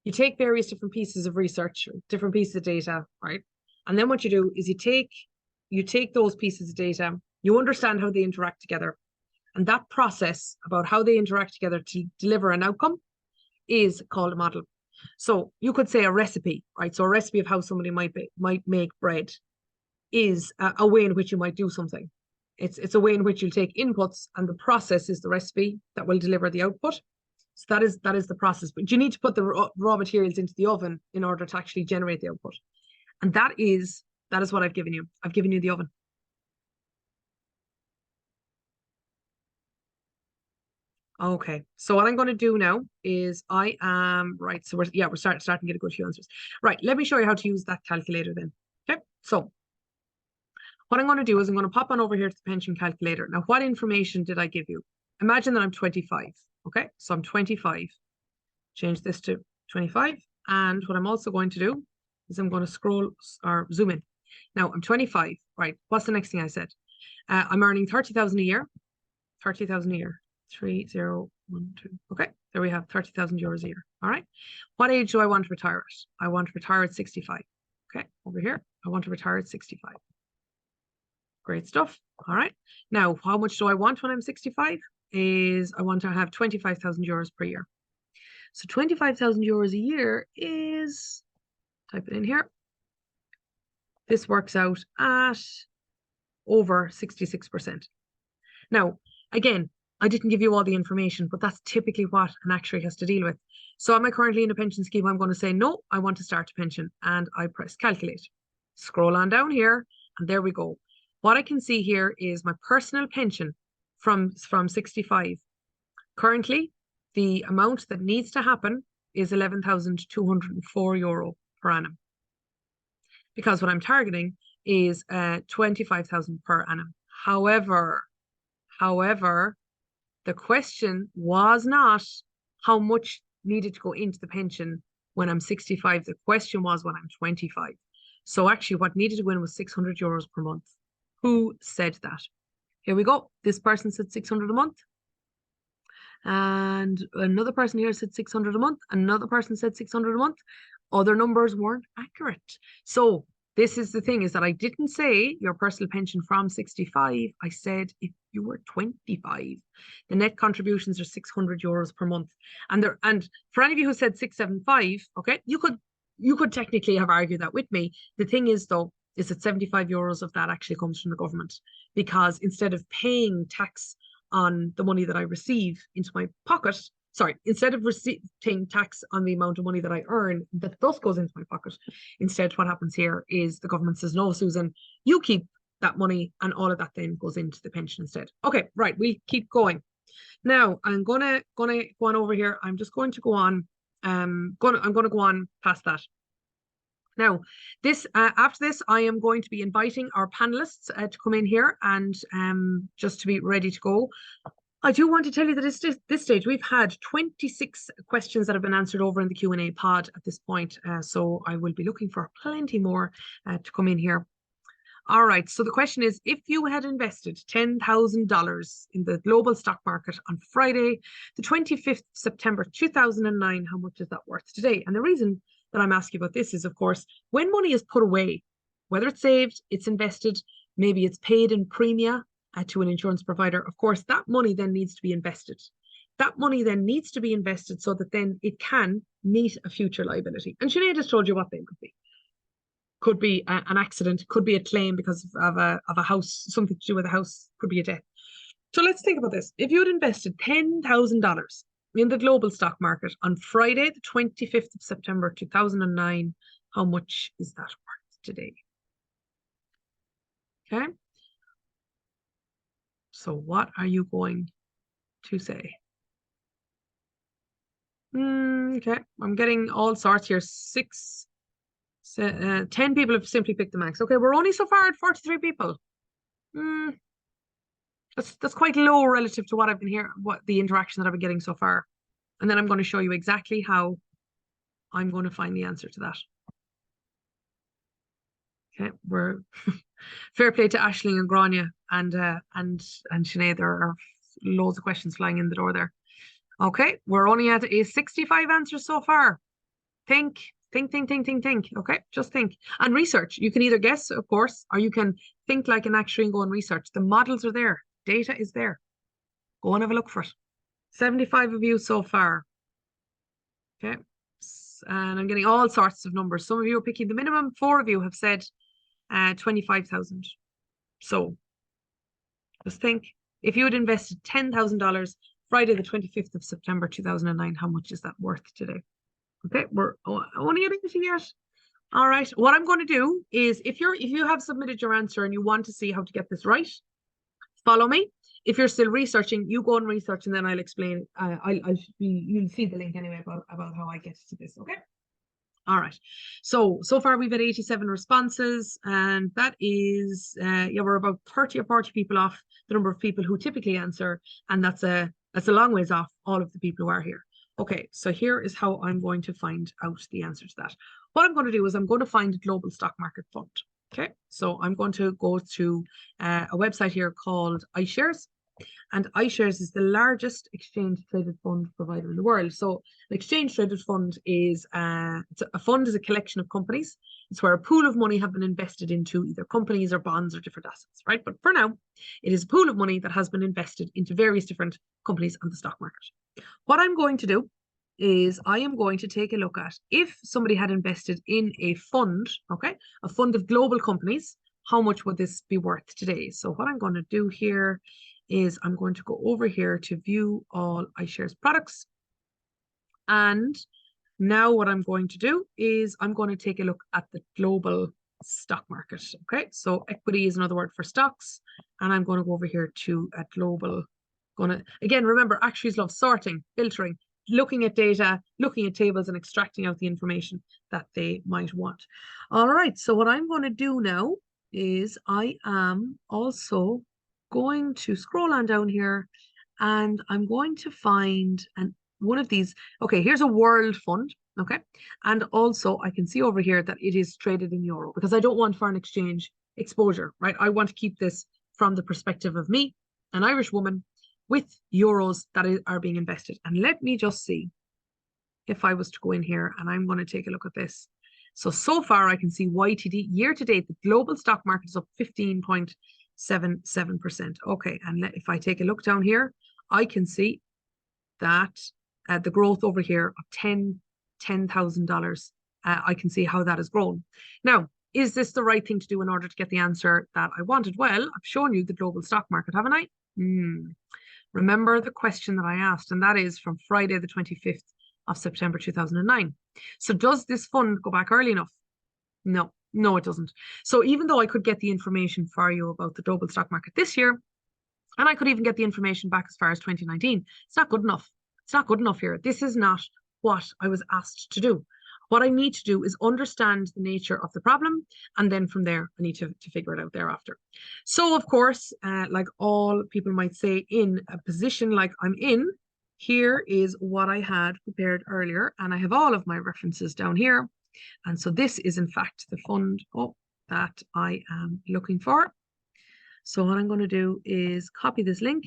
you take various different pieces of research, different pieces of data, right? And then what you do is you take those pieces of data, you understand how they interact together. And that process about how they interact together to deliver an outcome is called a model. So you could say a recipe, right? So a recipe of how somebody might make bread is a way in which you might do something. It's a way in which you'll take inputs and the process is the recipe that will deliver the output. So that is the process. But you need to put the raw materials into the oven in order to actually generate the output. And that is what I've given you. I've given you the oven. Okay, so what I'm going to do now is right. So we're starting to get a good few answers. Right, let me show you how to use that calculator then. Okay, so what I'm going to do is I'm going to pop on over here to the pension calculator. Now, what information did I give you? Imagine that I'm 25. Okay, so I'm 25. Change this to 25. And what I'm also going to do is I'm going to scroll or zoom in. Now, I'm 25. Right, what's the next thing I said? I'm earning 30,000 a year. 30,000 a year. 3012. Okay, there we have 30,000 euros a year. All right. What age do I want to retire at? I want to retire at 65. Okay, over here, I want to retire at 65. Great stuff. All right. Now, how much do I want when I'm 65? Is I want to have 25,000 euros per year. So 25,000 euros a year is, type it in here. This works out at over 66%. Now, again, I didn't give you all the information, but that's typically what an actuary has to deal with. So am I currently in a pension scheme? I'm going to say, no, I want to start a pension. And I press calculate. Scroll on down here, and there we go. What I can see here is my personal pension from 65. Currently, the amount that needs to happen is 11,204 euro per annum. Because what I'm targeting is 25,000 per annum. However, the question was not how much needed to go into the pension when I'm 65. The question was when I'm 25. So actually what needed to go in was 600 euros per month. Who said that? Here we go. This person said 600 a month. And another person here said 600 a month. Another person said 600 a month. Other numbers weren't accurate. So this is the thing, is that I didn't say your personal pension from 65. I said if you were 25, the net contributions are 600 euros per month. And for any of you who said 675, okay, you could technically have argued that with me. The thing is though, is that 75 euros of that actually comes from the government, because instead of paying tax on the money that I receive into my pocket, instead of paying tax on the amount of money that I earn, that thus goes into my pocket. Instead, what happens here is the government says, no, Susan, you keep that money, and all of that then goes into the pension instead. Okay, right, we keep going. Now, I'm gonna go on over here. I'm just going to go on. I'm gonna go on past that. Now, after this, I am going to be inviting our panelists to come in here and just to be ready to go. I do want to tell you that at this stage, we've had 26 questions that have been answered over in the Q&A pod at this point. So I will be looking for plenty more to come in here. All right, so the question is, if you had invested $10,000 in the global stock market on Friday, the 25th of September 2009, how much is that worth today? And the reason that I'm asking about this is, of course, when money is put away, whether it's saved, it's invested, maybe it's paid in premia to an insurance provider, of course, that money then needs to be invested. That money then needs to be invested so that then it can meet a future liability. And Sinead has told you what they could be. Could be an accident, could be a claim because of a house, something to do with a house, could be a death. So let's think about this. If you had invested $10,000 in the global stock market on Friday, the 25th of September 2009, how much is that worth today? Okay. So what are you going to say? Okay, I'm getting all sorts here. 10 people have simply picked the max. Okay, we're only so far at 43 people. That's quite low relative to what I've been hearing, what the interaction that I've been getting so far. And then I'm going to show you exactly how I'm going to find the answer to that. Okay, we're fair play to Aisling and Grania and Sinead. There are loads of questions flying in the door there. Okay, we're only at a 65 answers so far. Think. Okay, just think. And research. You can either guess, of course, or you can think like an actuary and go and research. The models are there. Data is there. Go and have a look for it. 75 of you so far. Okay. And I'm getting all sorts of numbers. Some of you are picking the minimum. 4 of you have said 25,000. So just think, if you had invested $10,000 Friday the 25th of September 2009, how much is that worth today? Okay, we're only getting to yet. All right, what I'm going to do is, if you have submitted your answer and you want to see how to get this right, follow me. If you're still researching, you go and research, and then I'll explain. You'll see the link anyway about how I get to this. Okay. All right. So far we've had 87 responses, and that is yeah, we're about 30 or 40 people off the number of people who typically answer, and that's a long ways off all of the people who are here. Okay, so here is how I'm going to find out the answer to that. What I'm going to do is I'm going to find a global stock market fund. Okay, so I'm going to go to a website here called iShares. And iShares is the largest exchange-traded fund provider in the world. So an exchange-traded fund is a fund is a collection of companies. It's where a pool of money have been invested into either companies or bonds or different assets, right? But for now, it is a pool of money that has been invested into various different companies on the stock market. What I'm going to do is I am going to take a look at, if somebody had invested in a fund, okay, a fund of global companies, how much would this be worth today? So what I'm going to do here is I'm going to go over here to view all iShares products. And now what I'm going to do is I'm going to take a look at the global stock market. Okay, so equity is another word for stocks. And I'm going to go over here to a global. Again, remember, actuaries love sorting, filtering, looking at data, looking at tables, and extracting out the information that they might want. All right, so what I'm going to do now is I am also going to scroll on down here, and I'm going to find one of these. Okay, here's a world fund. Okay, and also I can see over here that it is traded in euro, because I don't want foreign exchange exposure, right? I want to keep this from the perspective of me, an Irish woman, with euros that are being invested. And let me just see if I was to go in here, and I'm going to take a look at this. So far I can see YTD year to date, the global stock market is up 15.77%. Okay, and if I take a look down here, I can see that the growth over here of $10,000, I can see how that has grown. Now, is this the right thing to do in order to get the answer that I wanted? Well, I've shown you the global stock market, haven't I? Remember the question that I asked, and that is from Friday the 25th of September 2009. So does this fund go back early enough? No, it doesn't. So even though I could get the information for you about the global stock market this year, and I could even get the information back as far as 2019, it's not good enough. It's not good enough here. This is not what I was asked to do. What I need to do is understand the nature of the problem, and then from there, I need to figure it out thereafter. So, of course, like all people might say, in a position like I'm in, here is what I had prepared earlier, and I have all of my references down here. And so this is, in fact, the fund that I am looking for. So what I'm going to do is copy this link,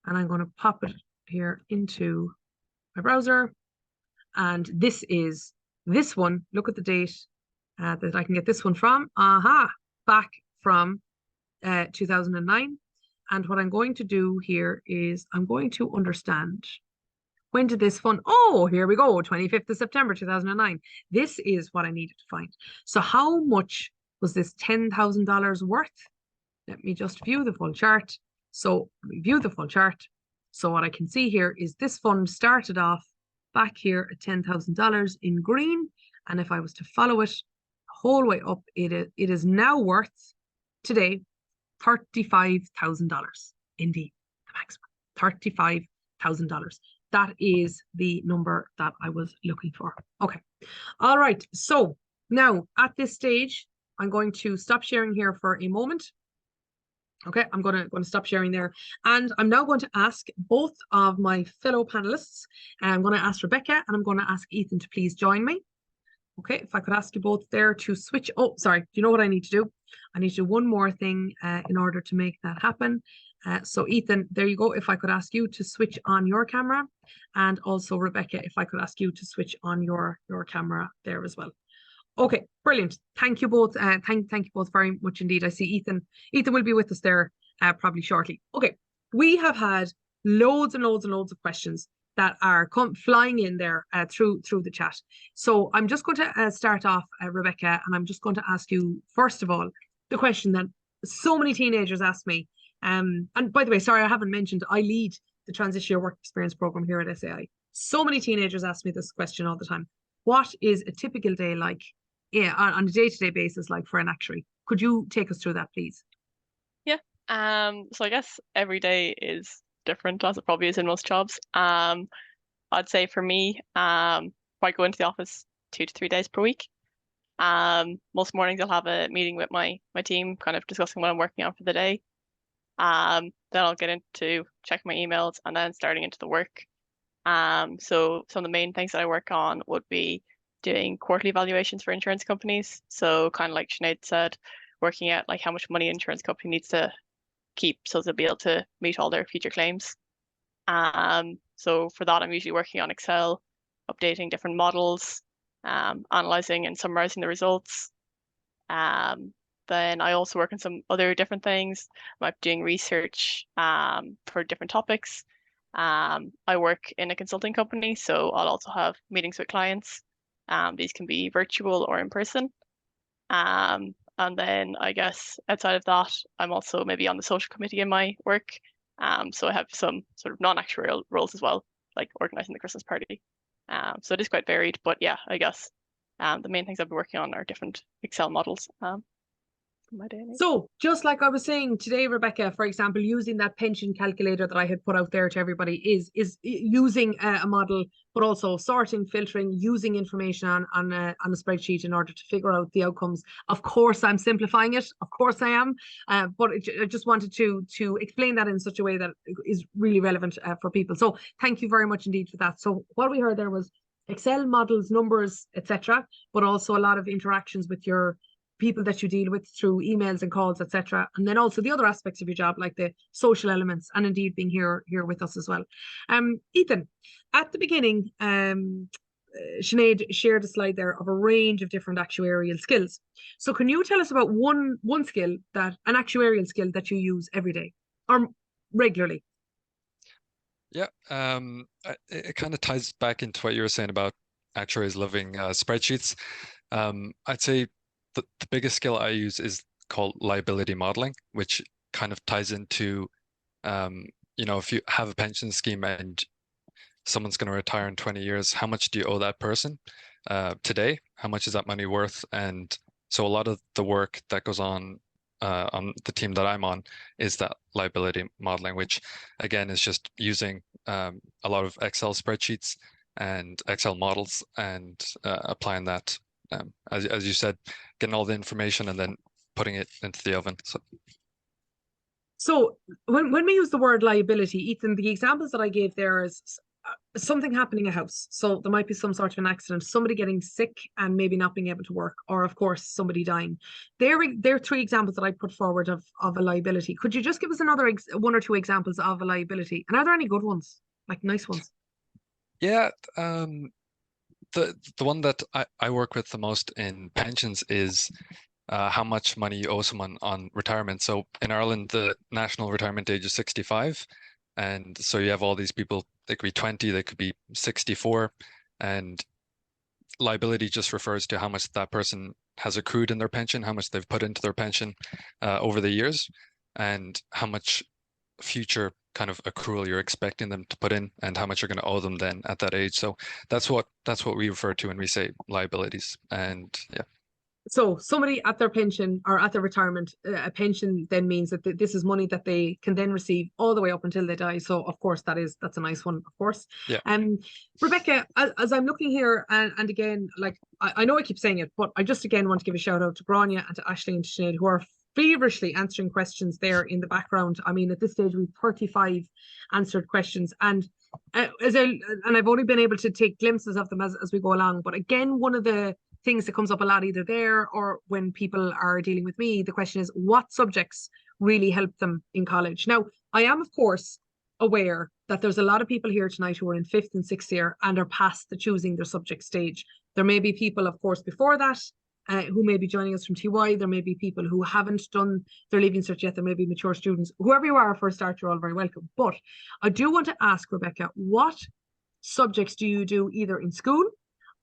and I'm going to pop it here into my browser. And this is this one. Look at the date that I can get this one from. Back from 2009. And what I'm going to do here is I'm going to understand, when did this fund? Oh, here we go, 25th of September 2009. This is what I needed to find. So how much was this $10,000 worth? Let me just view the full chart. So view the full chart. So what I can see here is this fund started off back here at $10,000 in green. And if I was to follow it the whole way up, it is now worth today $35,000. Indeed, the maximum, $35,000. That is the number that I was looking for. Okay. All right. So now at this stage, I'm going to stop sharing here for a moment. Okay, I'm going to stop sharing there. And I'm now going to ask both of my fellow panelists. I'm going to ask Rebecca and I'm going to ask Ethan to please join me. Okay, if I could ask you both there to switch. Oh, sorry. Do you know what I need to do? I need to do one more thing in order to make that happen. So Ethan, there you go. If I could ask you to switch on your camera, and also Rebecca, if I could ask you to switch on your camera there as well. Okay, brilliant. Thank you both. Thank you both very much indeed. I see Ethan. Ethan will be with us there probably shortly. Okay, we have had loads and loads and loads of questions that are flying in there through the chat. So I'm just going to start off, Rebecca, and I'm just going to ask you first of all the question that so many teenagers ask me. And by the way, sorry, I haven't mentioned I lead the Transition Year Work Experience program here at SAI. So many teenagers ask me this question all the time. What is a typical day like? Yeah, on a day-to-day basis, like for an actuary. Could you take us through that, please? Yeah. So I guess every day is different, as it probably is in most jobs. I'd say for me, I go into the office 2 to 3 days per week. Most mornings I'll have a meeting with my team, kind of discussing what I'm working on for the day. Then I'll get into check my emails and then starting into the work. So some of the main things that I work on would be doing quarterly valuations for insurance companies. So kind of like Sinead said, working out like how much money an insurance company needs to keep so they'll be able to meet all their future claims. So for that, I'm usually working on Excel, updating different models, analyzing and summarizing the results. Then I also work on some other different things. I might be doing research for different topics. I work in a consulting company, so I'll also have meetings with clients. These can be virtual or in person. And then I guess outside of that, I'm also maybe on the social committee in my work. So I have some sort of non-actuarial roles as well, like organizing the Christmas party. So it is quite varied, but yeah, I guess the main things I've been working on are different Excel models. My day. So just like I was saying today, Rebecca, for example, using that pension calculator that I had put out there to everybody is using a model, but also sorting, filtering, using information on a spreadsheet in order to figure out the outcomes. Of course, I'm simplifying it. Of course, I am. But I just wanted to explain that in such a way that is really relevant for people. So thank you very much indeed for that. So what we heard there was Excel models, numbers, etc., but also a lot of interactions with your people that you deal with through emails and calls, etc. And then also the other aspects of your job, like the social elements, and indeed being here with us as well. Ethan, at the beginning, Sinead shared a slide there of a range of different actuarial skills. So can you tell us about one skill, an actuarial skill that you use every day or regularly? Yeah, it kind of ties back into what you were saying about actuaries loving spreadsheets. I'd say the biggest skill I use is called liability modeling, which kind of ties into, if you have a pension scheme and someone's going to retire in 20 years, how much do you owe that person today? How much is that money worth? And so a lot of the work that goes on the team that I'm on is that liability modeling, which again is just using a lot of Excel spreadsheets and Excel models and applying that, as you said, getting all the information and then putting it into the oven. So when we use the word liability, Ethan, the examples that I gave there is something happening in a house. So there might be some sort of an accident, somebody getting sick and maybe not being able to work, or of course somebody dying. There are 3 examples that I put forward of a liability. Could you just give us another 1 or 2 examples of a liability? And are there any good ones, like nice ones? Yeah, the one that I work with the most in pensions is how much money you owe someone on retirement. So in Ireland, the national retirement age is 65. And so you have all these people, they could be 20, they could be 64. And liability just refers to how much that person has accrued in their pension, how much they've put into their pension over the years, and how much future kind of accrual you're expecting them to put in and how much you're going to owe them then at that age. So that's what we refer to when we say liabilities. And yeah. So somebody at their pension or at their retirement, a pension then means that this is money that they can then receive all the way up until they die. So of course that's a nice one, of course. Yeah. Rebecca, as I'm looking here, and again, like I know I keep saying it, but I just again want to give a shout out to Grania and to Aisling and to Sinead, who are feverishly answering questions there in the background. I mean, at this stage we've 35 answered questions, and I've only been able to take glimpses of them as we go along. But again, one of the things that comes up a lot either there or when people are dealing with me, the question is what subjects really help them in college. Now, I am of course aware that there's a lot of people here tonight who are in 5th and 6th year and are past the choosing their subject stage. There may be people, of course, before that who may be joining us from TY. There may be people who haven't done their leaving cert yet. There may be mature students. Whoever you are, for a start, you're all very welcome. But I do want to ask, Rebecca, what subjects do you do either in school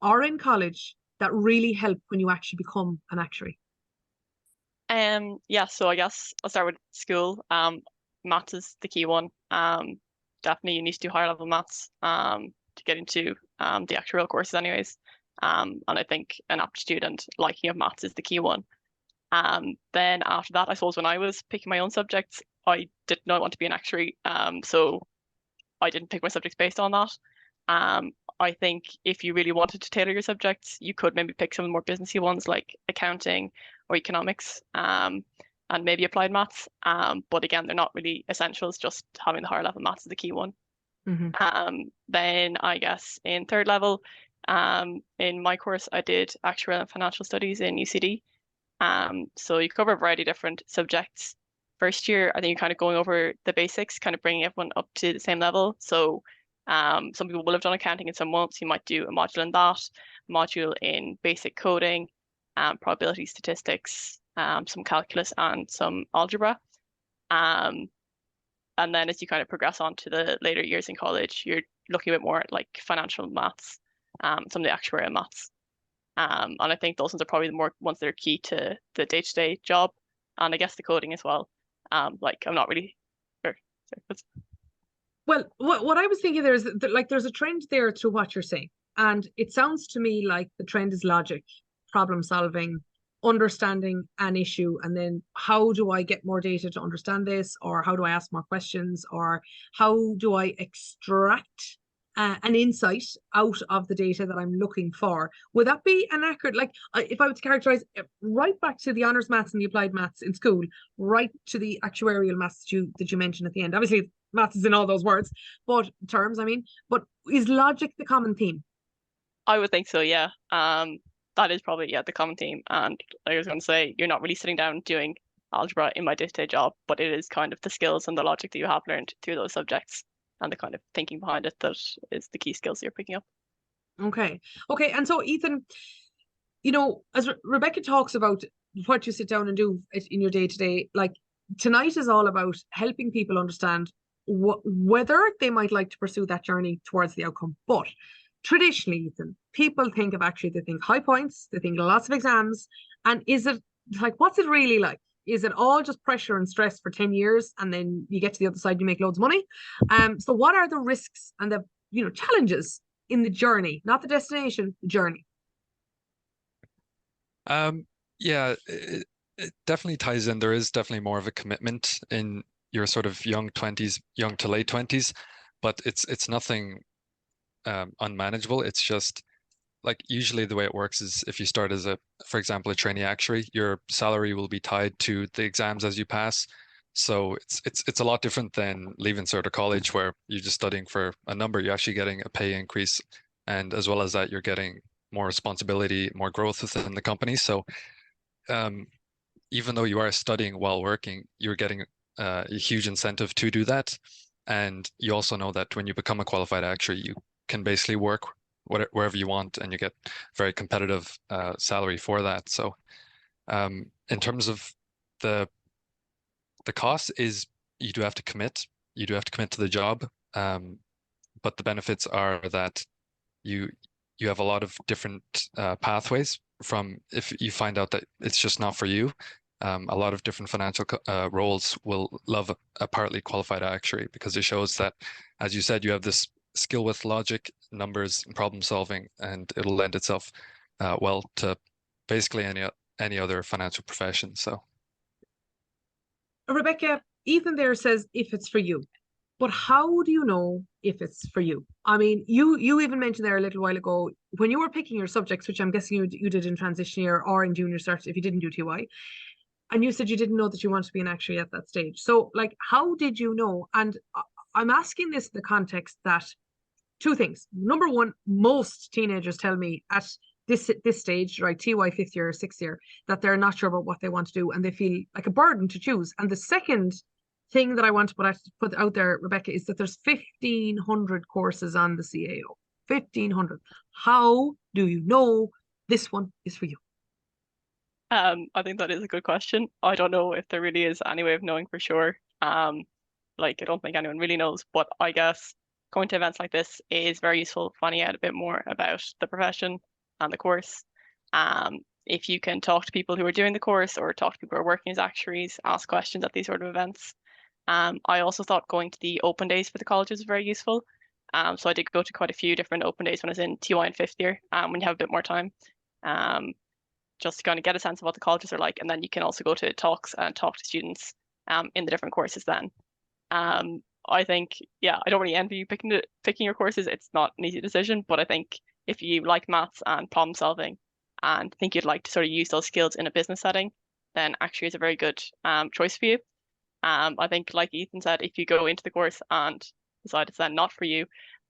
or in college that really help when you actually become an actuary? Yeah, so I guess I'll start with school. Maths is the key one. Definitely you need to do higher level maths to get into the actuarial courses anyways. And I think an aptitude and liking of maths is the key one. Then after that, I suppose when I was picking my own subjects, I did not want to be an actuary. So I didn't pick my subjects based on that. I think if you really wanted to tailor your subjects, you could maybe pick some of the more businessy ones like accounting or economics, and maybe applied maths. But again, they're not really essentials. Just having the higher level maths is the key one. Then I guess in third level, in my course, I did actuarial and financial studies in UCD. So you cover a variety of different subjects. First year, I think you're kind of going over the basics, kind of bringing everyone up to the same level. So some people will have done accounting and some won't. So you might do a module in that, a module in basic coding, probability statistics, some calculus and some algebra. And then as you kind of progress on to the later years in college, you're looking a bit more at like financial maths, some of the actuarial maths. And I think those ones are probably the more ones that are key to the day-to-day job. And I guess the coding as well. Like I'm not really sure. Well, what I was thinking there is that, like, there's a trend there to what you're saying. And it sounds to me like the trend is logic, problem solving, understanding an issue, and then how do I get more data to understand this, or how do I ask more questions, or how do I extract an insight out of the data that I'm looking for? Would that be an accurate, like, if I were to characterize right back to the honours maths and the applied maths in school, right to the actuarial maths that you mentioned at the end? Obviously, maths is in all those words, but terms, I mean, but is logic the common theme? I would think so, yeah. That is probably, yeah, the common theme. And I was going to say, you're not really sitting down doing algebra in my day-to-day job, but it is kind of the skills and the logic that you have learned through those subjects and the kind of thinking behind it that is the key skills you're picking up. Okay. And so, Ethan, you know, as Rebecca talks about what you sit down and do in your day-to-day, like tonight is all about helping people understand whether they might like to pursue that journey towards the outcome. But traditionally, Ethan, people think of actually, they think high points, they think lots of exams. And is it like, what's it really like? Is it all just pressure and stress for 10 years and then you get to the other side, you make loads of money? So what are the risks and the challenges in the journey, not the destination, the journey? Yeah, it definitely ties in. There is definitely more of a commitment in your sort of young 20s, young to late 20s, but it's nothing unmanageable. It's just like usually the way it works is if you start as for example, a trainee actuary, your salary will be tied to the exams as you pass. So it's a lot different than leaving cert or college where you're just studying for a number. You're actually getting a pay increase, and as well as that, you're getting more responsibility, more growth within the company. So even though you are studying while working, you're getting a huge incentive to do that. And you also know that when you become a qualified actuary, you can basically work wherever you want, and you get very competitive salary for that. So in terms of the cost is you do have to commit. You do have to commit to the job. But the benefits are that you have a lot of different pathways from if you find out that it's just not for you. A lot of different financial roles will love a partly qualified actuary because it shows that, as you said, you have this skill with logic, numbers, and problem solving, and it'll lend itself well to basically any other financial profession. So Rebecca, Ethan there says if it's for you. But how do you know if it's for you? I mean, you even mentioned there a little while ago when you were picking your subjects, which I'm guessing you did in transition year or in junior cert if you didn't do TY, and you said you didn't know that you wanted to be an actuary at that stage. So, like, how did you know? And I'm asking this in the context that two things. Number one, most teenagers tell me at this stage, right, TY 5th year or 6th year, that they're not sure about what they want to do and they feel like a burden to choose. And the second thing that I want to put out there, Rebecca, is that there's 1,500 courses on the CAO. 1,500. How do you know this one is for you? I think that is a good question. I don't know if there really is any way of knowing for sure. Like, I don't think anyone really knows, but I guess going to events like this is very useful finding out a bit more about the profession and the course. If you can talk to people who are doing the course or talk to people who are working as actuaries, ask questions at these sort of events. I also thought going to the open days for the colleges was very useful. So I did go to quite a few different open days when I was in TY in 5th year, when you have a bit more time. Just to kind of get a sense of what the colleges are like, and then you can also go to talks and talk to students in the different courses then. I think, yeah, I don't really envy you picking your courses. It's not an easy decision, but I think if you like maths and problem solving and think you'd like to sort of use those skills in a business setting, then actually is a very good choice for you. I think, like Ethan said, if you go into the course and decide it's then not for you,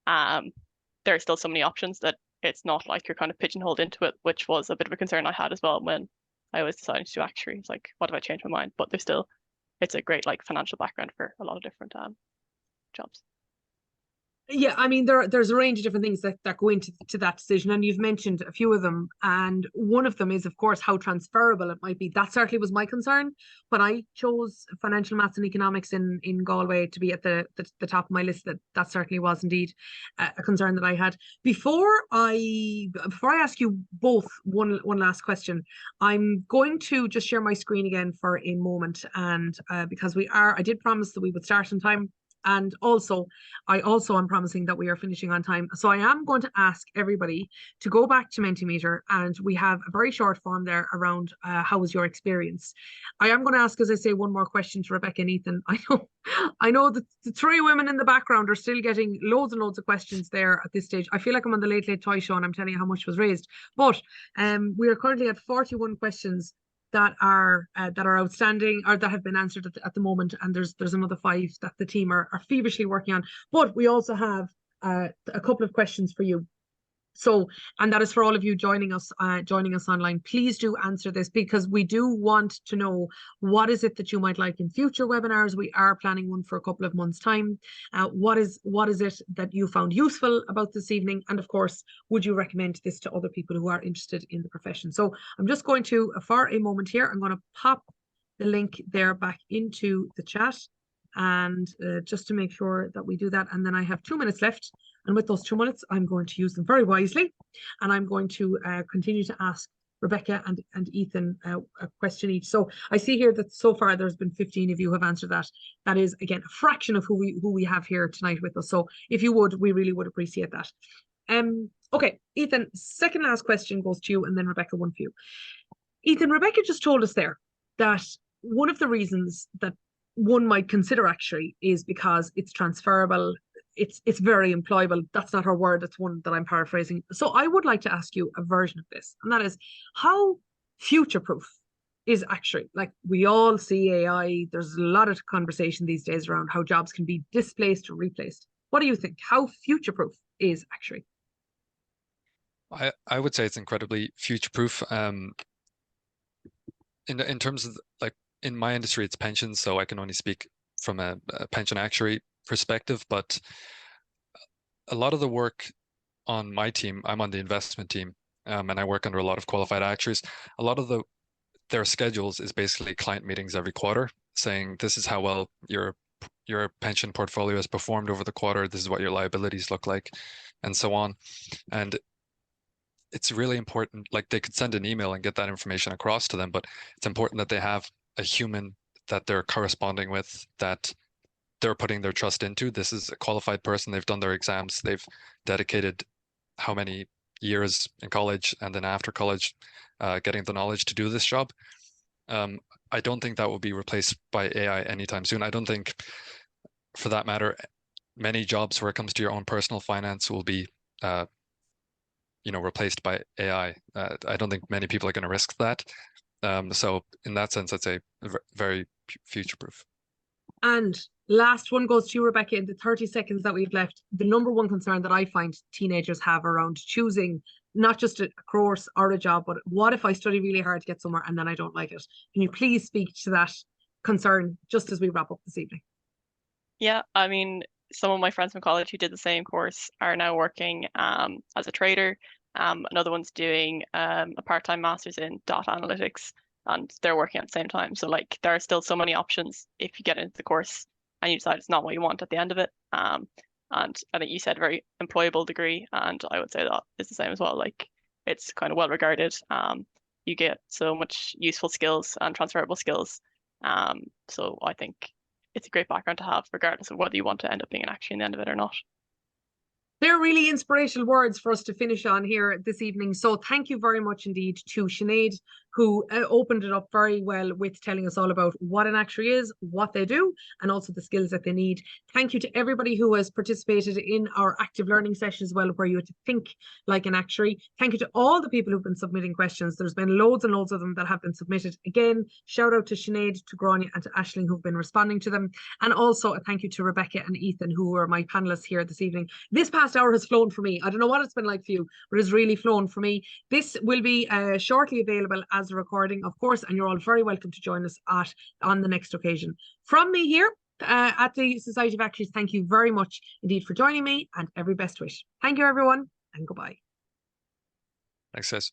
there are still so many options that it's not like you're kind of pigeonholed into it, which was a bit of a concern I had as well when I was deciding to do actuary. It's like, what if I change my mind? But it's a great like financial background for a lot of different jobs. Yeah, I mean, there's a range of different things that go into that decision, and you've mentioned a few of them. And one of them is, of course, how transferable it might be. That certainly was my concern when I chose financial maths and economics in Galway to be at the top of my list. That certainly was indeed a concern that I had. Before I ask you both one last question, I'm going to just share my screen again for a moment, and because I did promise that we would start on time. And I also am promising that we are finishing on time. So I am going to ask everybody to go back to Mentimeter, and we have a very short form there around how was your experience. I am going to ask, as I say, one more question to Rebecca and Ethan. I know that the three women in the background are still getting loads and loads of questions there at this stage. I feel like I'm on the Late Late Toy Show and I'm telling you how much was raised. But we are currently at 41 questions that are outstanding or that have been answered at the moment, and there's another 5 that the team are feverishly working on. But we also have a couple of questions for you. So, and that is for all of you joining us online. Please do answer this, because we do want to know what is it that you might like in future webinars. We are planning one for a couple of months' time. What is it that you found useful about this evening? And of course, would you recommend this to other people who are interested in the profession? So I'm just going to, for a moment here, I'm going to pop the link there back into the chat, and just to make sure that we do that. And then I have 2 minutes left. And with those 2 minutes, I'm going to use them very wisely. And I'm going to continue to ask Rebecca and Ethan a question each. So I see here that so far there's been 15 of you who have answered that. That is, again, a fraction of who we have here tonight with us. So if you would, we really would appreciate that. Okay, Ethan, second last question goes to you, and then Rebecca, one for you. Ethan, Rebecca just told us there that one of the reasons that one might consider actuary is because it's transferable, it's very employable. That's not her word, it's one that I'm paraphrasing. So I would like to ask you a version of this, and that is, how future-proof is actuary? Like, we all see AI, there's a lot of conversation these days around how jobs can be displaced or replaced. What do you think? How future-proof is actuary? I would say it's incredibly future-proof. In terms of, like, in my industry, it's pensions, so I can only speak from a pension actuary perspective, but a lot of the work on my team, I'm on the investment team, and I work under a lot of qualified actuaries. A lot of their schedules is basically client meetings every quarter, saying this is how well your pension portfolio has performed over the quarter, this is what your liabilities look like, and so on. And it's really important, like, they could send an email and get that information across to them, but it's important that they have a human that they're corresponding with, that they're putting their trust into. This is a qualified person, they've done their exams, they've dedicated how many years in college and then after college getting the knowledge to do this job. I don't think that will be replaced by AI anytime soon. I don't think, for that matter, many jobs where it comes to your own personal finance will be replaced by AI. I don't think many people are going to risk that. So in that sense, I'd say very future-proof. And last one goes to you, Rebecca, in the 30 seconds that we've left. The number one concern that I find teenagers have around choosing not just a course or a job, but what if I study really hard to get somewhere and then I don't like it? Can you please speak to that concern just as we wrap up this evening? Yeah, I mean, some of my friends from college who did the same course are now working as a trader. Another one's doing a part-time master's in data analytics, and they're working at the same time. So like there are still so many options if you get into the course and you decide it's not what you want at the end of it. And I think you said very employable degree, and I would say that is the same as well. Like it's kind of well regarded. You get so much useful skills and transferable skills. So I think it's a great background to have, regardless of whether you want to end up being an actuary in the end of it or not. They're really inspirational words for us to finish on here this evening. So thank you very much indeed to Sinead, who opened it up very well with telling us all about what an actuary is, what they do, and also the skills that they need. Thank you to everybody who has participated in our active learning session as well, where you had to think like an actuary. Thank you to all the people who've been submitting questions. There's been loads and loads of them that have been submitted. Again, shout out to Sinead, to Grania, and to Aisling, who've been responding to them. And also a thank you to Rebecca and Ethan, who were my panelists here this evening. This past hour has flown for me. I don't know what it's been like for you, but it's really flown for me. This will be shortly available as a recording, of course, and you're all very welcome to join us on the next occasion. From me here at the Society of Actuaries, thank you very much indeed for joining me, and every best wish. Thank you, everyone, and goodbye. Thanks, guys.